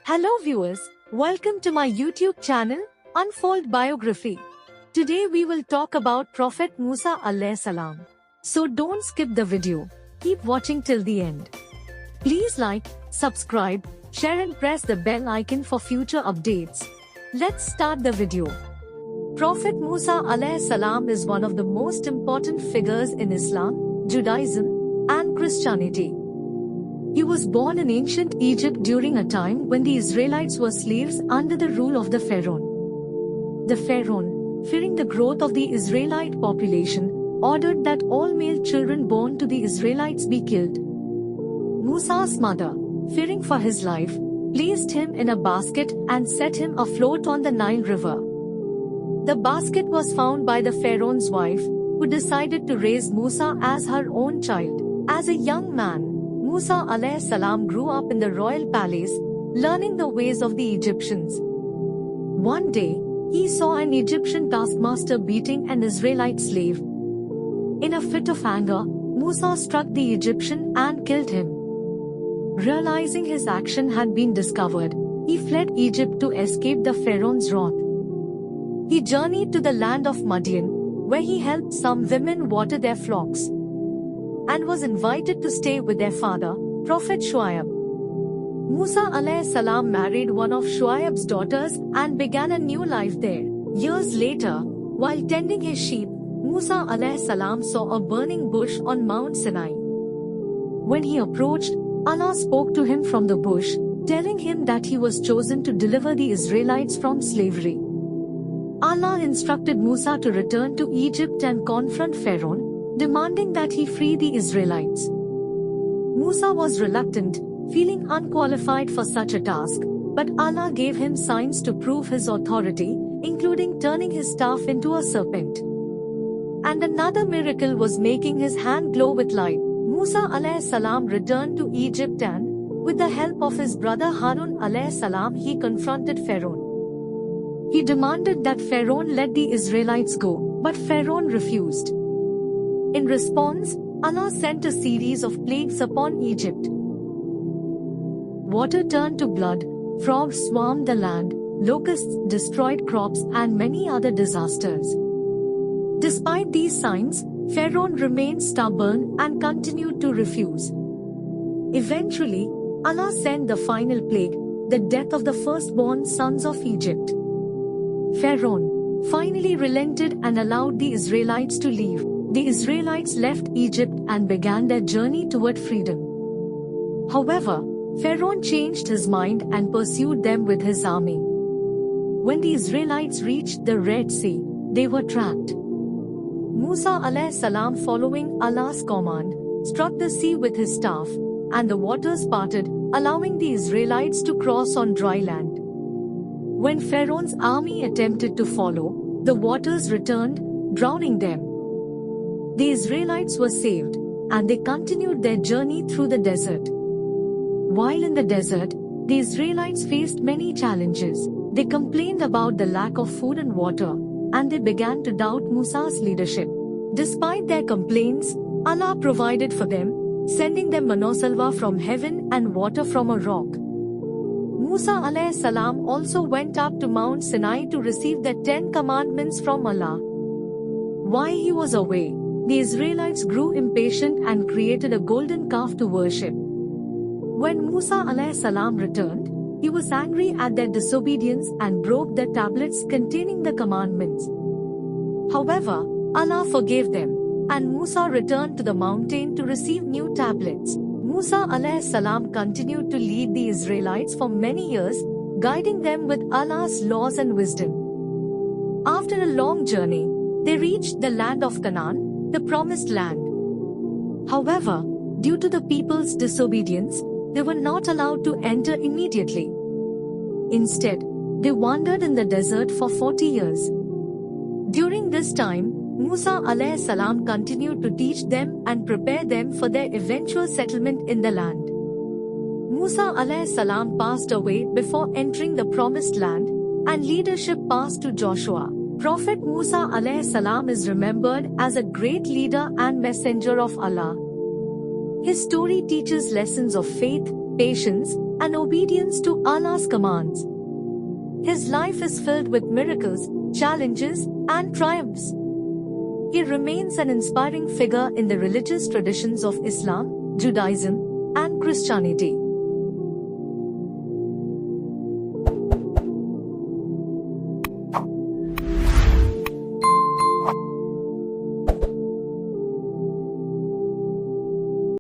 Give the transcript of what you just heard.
Hello viewers, welcome to my YouTube channel, Unfold Biography. Today we will talk about Prophet Musa alayhi salam. So don't skip the video. Keep watching till the end. Please like, subscribe, share and press the bell icon for future updates. Let's start the video. Prophet Musa alayhi salam is one of the most important figures in Islam, Judaism, and Christianity. He was born in ancient Egypt during a time when the Israelites were slaves under the rule of the Pharaoh. The Pharaoh, fearing the growth of the Israelite population, ordered that all male children born to the Israelites be killed. Musa's mother, fearing for his life, placed him in a basket and set him afloat on the Nile River. The basket was found by the Pharaoh's wife, who decided to raise Musa as her own child. As a young man, Musa alayhi salam grew up in the royal palace, learning the ways of the Egyptians. One day, he saw an Egyptian taskmaster beating an Israelite slave. In a fit of anger, Musa struck the Egyptian and killed him. Realizing his action had been discovered, he fled Egypt to escape the Pharaoh's wrath. He journeyed to the land of Midian, where he helped some women water their flocks, and was invited to stay with their father, Prophet Shuaib. Musa alayhi salam married one of Shuaib's daughters and began a new life there. Years later, while tending his sheep, Musa alayhi salam saw a burning bush on Mount Sinai. When he approached, Allah spoke to him from the bush, telling him that he was chosen to deliver the Israelites from slavery. Allah instructed Musa to return to Egypt and confront Pharaoh, demanding that he free the Israelites. Musa was reluctant, feeling unqualified for such a task, but Allah gave him signs to prove his authority, including turning his staff into a serpent. And another miracle was making his hand glow with light. Musa alayhi salam returned to Egypt and, with the help of his brother Harun alayhi salam, he confronted Pharaoh. He demanded that Pharaoh let the Israelites go, but Pharaoh refused. In response, Allah sent a series of plagues upon Egypt. Water turned to blood, frogs swarmed the land, locusts destroyed crops and many other disasters. Despite these signs, Pharaoh remained stubborn and continued to refuse. Eventually, Allah sent the final plague, the death of the firstborn sons of Egypt. Pharaoh finally relented and allowed the Israelites to leave. The Israelites left Egypt and began their journey toward freedom. However, Pharaoh changed his mind and pursued them with his army. When the Israelites reached the Red Sea, they were trapped. Musa alayhi salam, following Allah's command, struck the sea with his staff, and the waters parted, allowing the Israelites to cross on dry land. When Pharaoh's army attempted to follow, the waters returned, drowning them. The Israelites were saved, and they continued their journey through the desert. While in the desert, the Israelites faced many challenges. They complained about the lack of food and water, and they began to doubt Musa's leadership. Despite their complaints, Allah provided for them, sending them manna from heaven and water from a rock. Musa alayhi salam also went up to Mount Sinai to receive the 10 commandments from Allah. While he was away, the Israelites grew impatient and created a golden calf to worship. When Musa alayhi salam returned, he was angry at their disobedience and broke the tablets containing the commandments. However, Allah forgave them, and Musa returned to the mountain to receive new tablets. Musa alayhi salam continued to lead the Israelites for many years, guiding them with Allah's laws and wisdom. After a long journey, they reached the land of Canaan, the promised land. However, due to the people's disobedience, they were not allowed to enter immediately. Instead, they wandered in the desert for 40 years. During this time, Musa alayhi salam continued to teach them and prepare them for their eventual settlement in the land. Musa alayhi salam passed away before entering the promised land, and leadership passed to Joshua. Prophet Musa alayhi salam is remembered as a great leader and messenger of Allah. His story teaches lessons of faith, patience, and obedience to Allah's commands. His life is filled with miracles, challenges, and triumphs. He remains an inspiring figure in the religious traditions of Islam, Judaism, and Christianity.